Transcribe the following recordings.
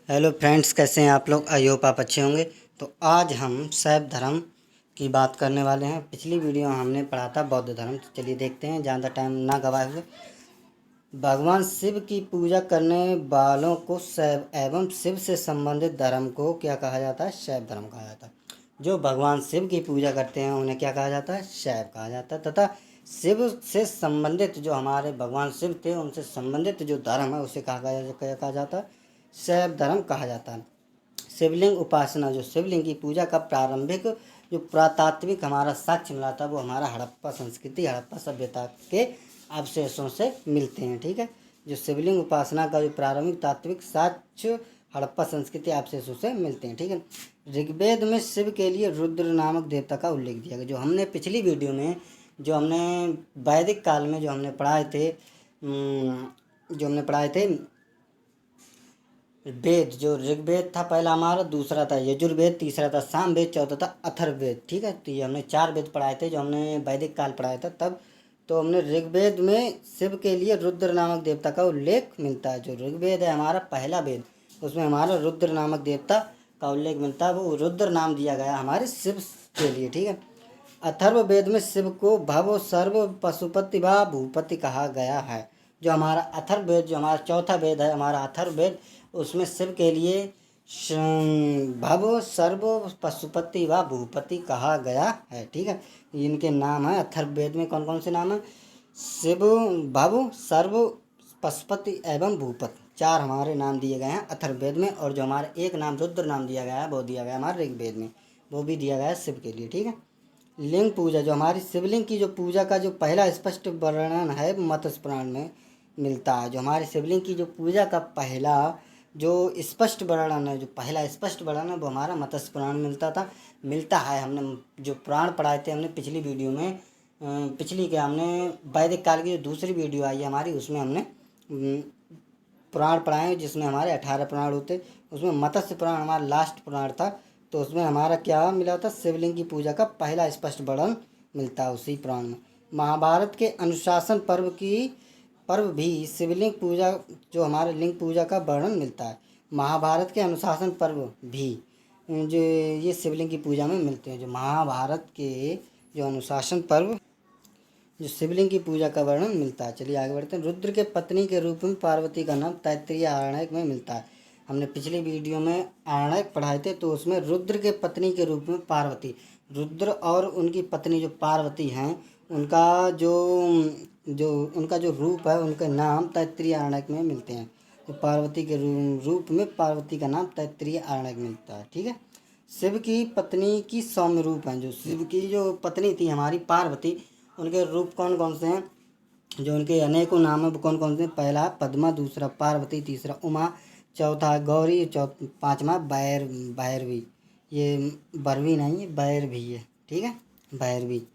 Hello friends, कैसे हैं आप लोग। आई होप आप अच्छे होंगे। तो आज हम शैव धर्म की बात करने वाले हैं। पिछली वीडियो में हमने पढ़ा था बौद्ध धर्म। तो चलिए देखते हैं, ज़्यादा टाइम ना गवाए हुए। भगवान शिव की पूजा करने वालों को शैव एवं शिव से संबंधित धर्म को क्या कहा जाता है? शैव धर्म कहा जाता है। जो भगवान शिव की पूजा करते हैं उन्हें क्या कहा जाता है? शैव कहा जाता है। तथा शिव से संबंधित जो हमारे भगवान शिव थे उनसे संबंधित जो धर्म है उसे कहा जाता है शैव धर्म कहा जाता है। शिवलिंग उपासना, जो शिवलिंग की पूजा का प्रारंभिक जो पुरातात्विक हमारा साक्ष्य मिला था वो हमारा हड़प्पा संस्कृति, हड़प्पा सभ्यता के अवशेषों से मिलते हैं। ठीक है, जो शिवलिंग उपासना का जो प्रारंभिक तात्विक साक्ष्य हड़प्पा संस्कृति अवशेषों से मिलते हैं। ठीक है, ऋग्वेद में शिव के लिए रुद्र नामक देवता का उल्लेख दिया गया। जो हमने पिछली वीडियो में जो हमने वैदिक काल में जो हमने पढ़ाए थे वेद, जो ऋग्वेद था पहला हमारा, दूसरा था यजुर्वेद, तीसरा था सामवेद, चौथा था अथर्ववेद। ठीक है, तो ये हमने 4 वेद पढ़ाए थे जो हमने वैदिक काल पढ़ाया था तब। तो हमने ऋग्वेद में शिव के लिए रुद्र नामक देवता का उल्लेख मिलता है। जो ऋग्वेद है हमारा पहला वेद, उसमें हमारा रुद्र नामक देवता का उल्लेख मिलता है। वो रुद्र नाम दिया गया हमारे शिव के लिए। ठीक है, अथर्ववेद में शिव को भव सर्व पशुपति व भूपति कहा गया है। जो हमारा अथर्ववेद, जो हमारा चौथा वेद है हमारा अथर्ववेद, उसमें शिव के लिए भव सर्व पशुपति व भूपति कहा गया है। ठीक है, इनके नाम है अथर्ववेद में। कौन कौन से नाम है? शिव, भव, सर्व, पशुपति एवं भूपति, 4 हमारे नाम दिए गए हैं अथर्ववेद में। और जो हमारा एक नाम रुद्र नाम दिया गया है वो दिया गया हमारे ऋग्वेद में, वो भी दिया गया है शिव के लिए। ठीक है, लिंग पूजा, जो हमारी शिवलिंग की जो पूजा का जो पहला स्पष्ट वर्णन है मत्स्य पुराण में मिलता है। जो हमारी शिवलिंग की जो पूजा का पहला जो स्पष्ट वर्णन है, जो पहला स्पष्ट वर्णन है वो हमारा मत्स्य पुराण मिलता है। हमने जो पुराण पढ़ाए थे हमने पिछली वीडियो में, हमने वैदिक काल की जो दूसरी वीडियो आई है हमारी, उसमें हमने पुराण पढ़ाए जिसमें हमारे 18 पुराण होते। उसमें मत्स्य पुराण हमारा लास्ट पुराण था। तो उसमें हमारा क्या मिला था? शिवलिंग की पूजा का पहला स्पष्ट वर्णन मिलता है उसी पुराण में। महाभारत के अनुशासन पर्व भी शिवलिंग पूजा, जो हमारे लिंग पूजा का वर्णन मिलता है। महाभारत के अनुशासन पर्व भी जो ये शिवलिंग की पूजा में मिलते हैं। जो महाभारत के जो अनुशासन पर्व जो शिवलिंग की पूजा का वर्णन मिलता है। चलिए आगे बढ़ते हैं। रुद्र के पत्नी के रूप में पार्वती का नाम तैत्तिरीय आरण्यक में मिलता है। हमने पिछली वीडियो में आरण्यक पढ़ाए थे, तो उसमें रुद्र के पत्नी के रूप में पार्वती, रुद्र और उनकी पत्नी जो पार्वती हैं उनका उनका जो रूप है, उनके नाम तैत्तिरीय आरण्यक में मिलते हैं। तो पार्वती के रूप में पार्वती का नाम तैत्तिरीय आरण्यक में मिलता है। ठीक है, शिव की पत्नी की सौम्य रूप हैं। जो शिव की जो पत्नी थी हमारी पार्वती, उनके रूप कौन कौन से हैं? जो उनके अनेकों नाम है वो कौन कौन से? पहला पद्मा, दूसरा पार्वती, तीसरा उमा, चौथा गौरी, पाँचवा भैरवी। ये भरवी नहीं है, भैरवी है। ठीक है, भैरवी।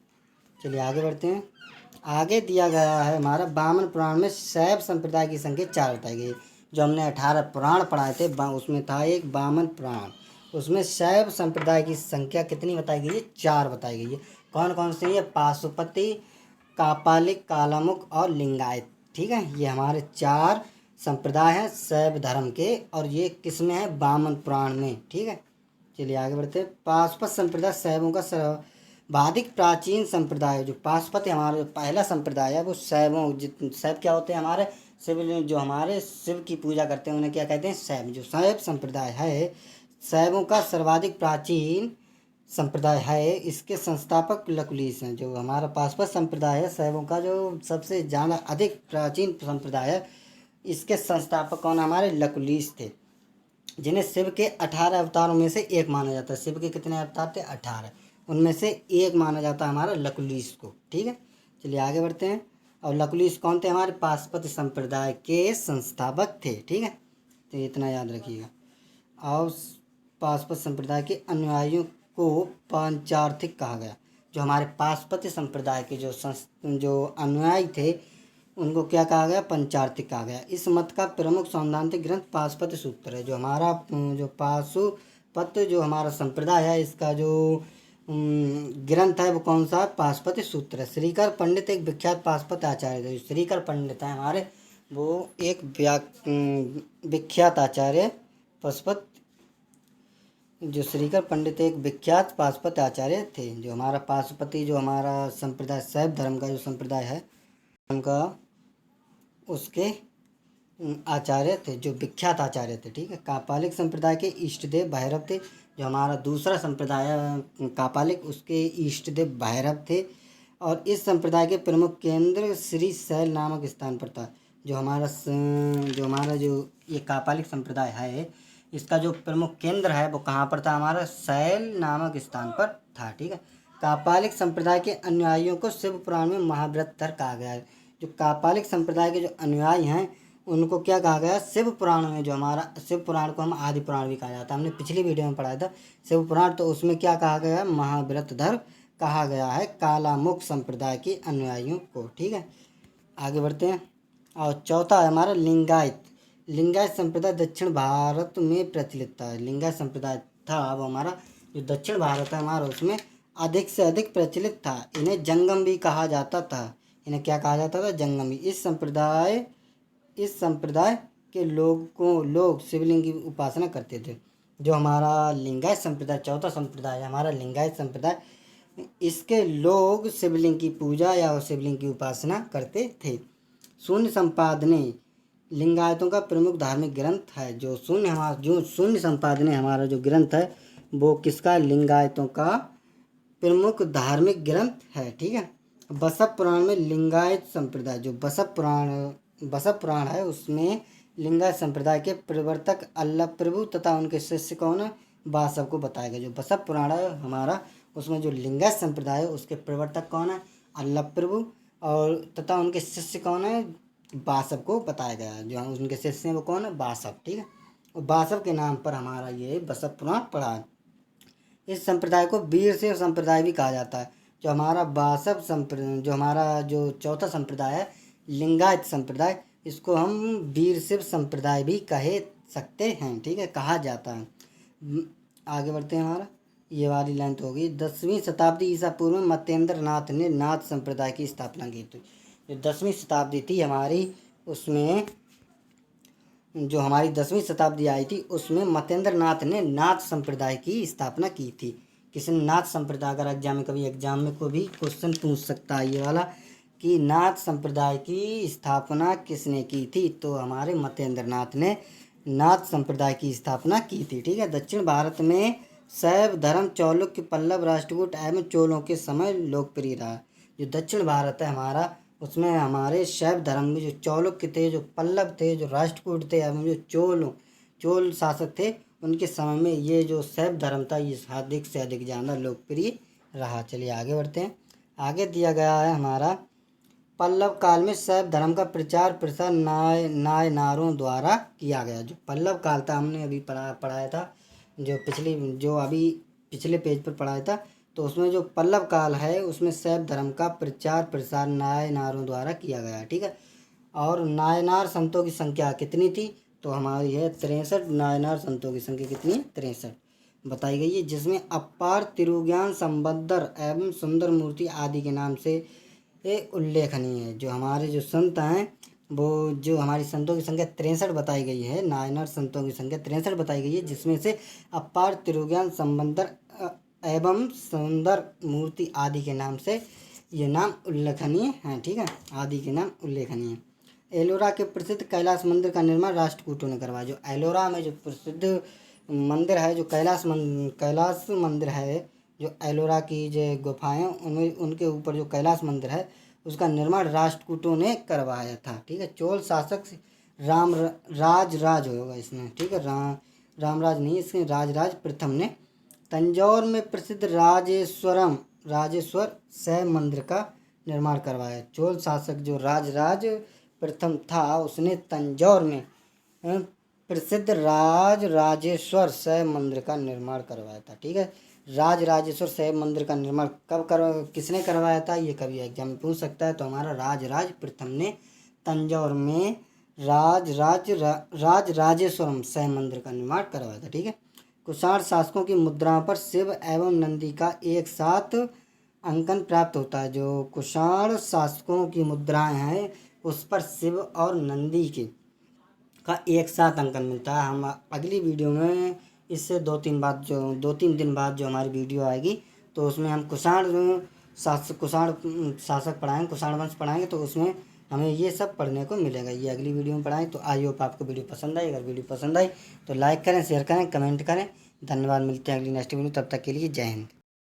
चलिए आगे बढ़ते हैं। आगे दिया गया है हमारा वामन पुराण में शैव संप्रदाय की संख्या 4 बताई गई। जो हमने 18 पुराण पढ़ाए थे उसमें था एक वामन पुराण, उसमें शैव संप्रदाय की संख्या कितनी बताई गई है? 4 बताई गई है। कौन कौन से? ये पाशुपति, कापालिक, कालामुख और लिंगायत। ठीक है, ये हमारे 4 संप्रदाय हैं शैव धर्म के, और ये किसमें है? वामन पुराण में। ठीक है, चलिए आगे बढ़ते हैं। पाशुपत संप्रदाय शैवों का सर्वाधिक प्राचीन संप्रदाय है। जो पाशुपत हमारा जो पहला संप्रदाय है वो शैव क्या होते हैं? हमारे शिव, जो हमारे शिव की पूजा करते हैं उन्हें क्या कहते हैं? शैव। जो शैव संप्रदाय है, शैवों का सर्वाधिक प्राचीन संप्रदाय है। इसके संस्थापक लकुलिश हैं। जो हमारा पाशुपत संप्रदाय है शैवों का जो सबसे ज़्यादा अधिक प्राचीन संप्रदाय है, इसके संस्थापक कौन? हमारे लकुलिश थे, जिन्हें शिव के 18 अवतारों में से एक माना जाता है। शिव के कितने अवतार थे? 18, उनमें से एक माना जाता है हमारा लकुलिश को। ठीक है, चलिए आगे बढ़ते हैं। और लकुलिश कौन थे? हमारे पाशुपत संप्रदाय के संस्थापक थे। ठीक है, तो इतना याद रखिएगा। और पाशुपत संप्रदाय के अनुयायियों को पांचार्थिक कहा गया। जो हमारे पाशुपत संप्रदाय के जो अनुयायी थे उनको क्या कहा गया? पंचार्थिक कहा गया। इस मत का प्रमुख सैद्धांतिक ग्रंथ पाशुपत सूत्र है। जो हमारा जो पाशुपत जो हमारा संप्रदाय है, इसका जो ग्रंथ है वो कौन सा? पाशुपत सूत्र है। श्रीकर पंडित एक विख्यात पाशुपत आचार्य थे। श्रीकर पंडित है हमारे, वो एक विख्यात आचार्य पाशुपत जो श्रीकर पंडित एक विख्यात पाशुपत आचार्य थे। जो हमारा पाशुपति जो हमारा संप्रदाय शैव धर्म का जो संप्रदाय है उनका उसके आचार्य थे, जो विख्यात आचार्य थे। ठीक है, कापालिक संप्रदाय के इष्ट देव भैरव थे। जो हमारा दूसरा संप्रदाय कापालिक उसके इष्ट देव भैरव थे और इस संप्रदाय के प्रमुख केंद्र श्री शैल नामक स्थान पर था। जो हमारा जो ये कापालिक संप्रदाय है इसका जो प्रमुख केंद्र है वो कहाँ पर था, हमारा शैल नामक स्थान पर था। ठीक है, कापालिक संप्रदाय के अनुयायियों को शिव पुराण में महाव्रतधर कहा गया है। जो कापालिक संप्रदाय के जो अनुयायी हैं उनको क्या कहा गया, शिव पुराण में। जो हमारा शिव पुराण को हम आदि पुराण भी कहा जाता है, हमने पिछली वीडियो में पढ़ाया था शिव पुराण, तो उसमें क्या कहा गया, महाव्रतधर कहा गया है कालामुख संप्रदाय के अनुयायियों को। ठीक है, आगे बढ़ते हैं। और चौथा है हमारा लिंगायत। लिंगायत संप्रदाय दक्षिण भारत में प्रचलित था। लिंगायत संप्रदाय था अब हमारा जो दक्षिण भारत है हमारा उसमें अधिक से अधिक प्रचलित था। इन्हें जंगम भी कहा जाता था। इन्हें क्या कहा जाता था, जंगम भी। इस संप्रदाय के लोग शिवलिंग की उपासना करते थे। जो हमारा लिंगायत संप्रदाय चौथा संप्रदाय है हमारा लिंगायत संप्रदाय, इसके लोग शिवलिंग की पूजा या शिवलिंग की उपासना करते थे। शून्य संपादने लिंगायतों का प्रमुख धार्मिक ग्रंथ है। जो शून्य संपादने हमारा जो ग्रंथ है वो किसका, लिंगायतों का प्रमुख धार्मिक ग्रंथ है। ठीक है, बसव पुराण में लिंगायत संप्रदाय जो बसव पुराण है उसमें लिंगायत संप्रदाय के प्रवर्तक अल्लभ प्रभु तथा उनके शिष्य कौन है, वासव को बताया गया। जो बसव पुराण है हमारा उसमें जो लिंगायत संप्रदाय है उसके प्रवर्तक कौन है, अल्लभ प्रभु, और तथा उनके शिष्य कौन है, वासव को बताया गया। जो उनके शिष्य हैं वो कौन है, वासव। ठीक है, और वासव के नाम पर हमारा ये बसव पुराण पढ़ा है। इस संप्रदाय को वीरशैव संप्रदाय भी कहा जाता है। जो हमारा जो हमारा जो चौथा संप्रदाय है लिंगायत संप्रदाय, इसको हम वीरशैव संप्रदाय भी कह सकते हैं। ठीक है, कहा जाता है। आगे बढ़ते हैं। हमारा ये वाली लाइन तो होगी। 10वीं शताब्दी ईसा पूर्व में मतेंद्र नाथ ने नाथ संप्रदाय की स्थापना की थी। जो 10वीं शताब्दी थी हमारी उसमें जो हमारी 10वीं शताब्दी आई थी उसमें मतेंद्र नाथ ने नाथ संप्रदाय की स्थापना की थी। किसी ने नाथ संप्रदाय, अगर एग्जाम में कोई भी क्वेश्चन पूछ सकता है ये वाला कि नाथ संप्रदाय की स्थापना किसने की थी, तो हमारे मतेंद्र नाथ ने नाथ संप्रदाय की स्थापना की थी। ठीक है, दक्षिण भारत में शैव धर्म चालुक्य पल्लव राष्ट्रकूट एवं चोलों के समय लोकप्रिय रहा। जो दक्षिण भारत है हमारा उसमें हमारे शैव धर्म में जो चालुक्य थे, जो पल्लव थे, जो राष्ट्रकूट थे एवं जो चोल शासक थे उनके समय में ये जो शैव धर्म था ये अधिक से अधिक ज़्यादा लोकप्रिय रहा। चलिए आगे बढ़ते हैं। आगे दिया गया है हमारा पल्लव काल में शैव धर्म का प्रचार प्रसार नायनारों द्वारा किया गया। जो पल्लव काल था हमने अभी पढ़ाया था जो अभी पिछले पेज पर पढ़ाया था, तो उसमें जो पल्लव काल है उसमें शैव धर्म का प्रचार प्रसार नायनारों द्वारा किया गया। ठीक है, और नायनार संतों की संख्या कितनी थी, तो हमारी है 63। नायनार संतों की संख्या कितनी है, 63 बताई गई है, जिसमें अपार तिरुज्ञान संबद्दर एवं सुंदर मूर्ति आदि के नाम से ये उल्लेखनीय है। जो हमारे जो संत हैं वो जो हमारी संतों की संख्या 63 बताई गई है, नायनार संतों की संख्या 63 बताई गई है, जिसमें से अपार तिरुज्ञान संबंदर एवं सुंदर मूर्ति आदि के नाम से ये नाम उल्लेखनीय हैं। ठीक है, आदि के नाम उल्लेखनीय है। एलोरा के प्रसिद्ध कैलाश मंदिर का निर्माण राष्ट्रकूटों ने करवाया। जो एलोरा में जो प्रसिद्ध मंदिर है, जो कैलाश मंदिर है, जो एलोरा की जो गुफाएं उनमें उनके ऊपर जो कैलाश मंदिर है उसका निर्माण राष्ट्रकूटों ने करवाया था। ठीक है, चोल शासक राज होगा इसमें। ठीक है, रामराज नहीं, इसमें राजराज प्रथम ने तंजौर में प्रसिद्ध राजेश्वर शैव मंदिर का निर्माण करवाया। चोल शासक जो राजराज प्रथम था उसने तंजौर में प्रसिद्ध राजेश्वर शैव मंदिर का निर्माण करवाया था। ठीक है, राजेश्वर शैव मंदिर का निर्माण किसने करवाया था, ये कभी एग्जाम में पूछ सकता है। तो हमारा राजराज प्रथम ने तंजौर में राजेश्वरम शैव मंदिर का निर्माण करवाया था। ठीक है, कुषाण शासकों की मुद्राओं पर शिव एवं नंदी का एक साथ अंकन प्राप्त होता है। जो कुषाण शासकों की मुद्राएं हैं उस पर शिव और नंदी का का एक साथ अंकन मिलता है। हम अगली वीडियो में इससे 2-3 दिन बाद जो हमारी वीडियो आएगी तो उसमें हम कुषाण शासक पढ़ाएंगे, कुषाण वंश पढ़ाएंगे, तो उसमें हमें ये सब पढ़ने को मिलेगा। ये अगली वीडियो में पढ़ाएं। तो आई होप आपको वीडियो पसंद आई। अगर वीडियो पसंद आई तो लाइक करें, शेयर करें, कमेंट करें। धन्यवाद। मिलते हैं अगली नेक्स्ट वीडियो, तब तक के लिए जय हिंद।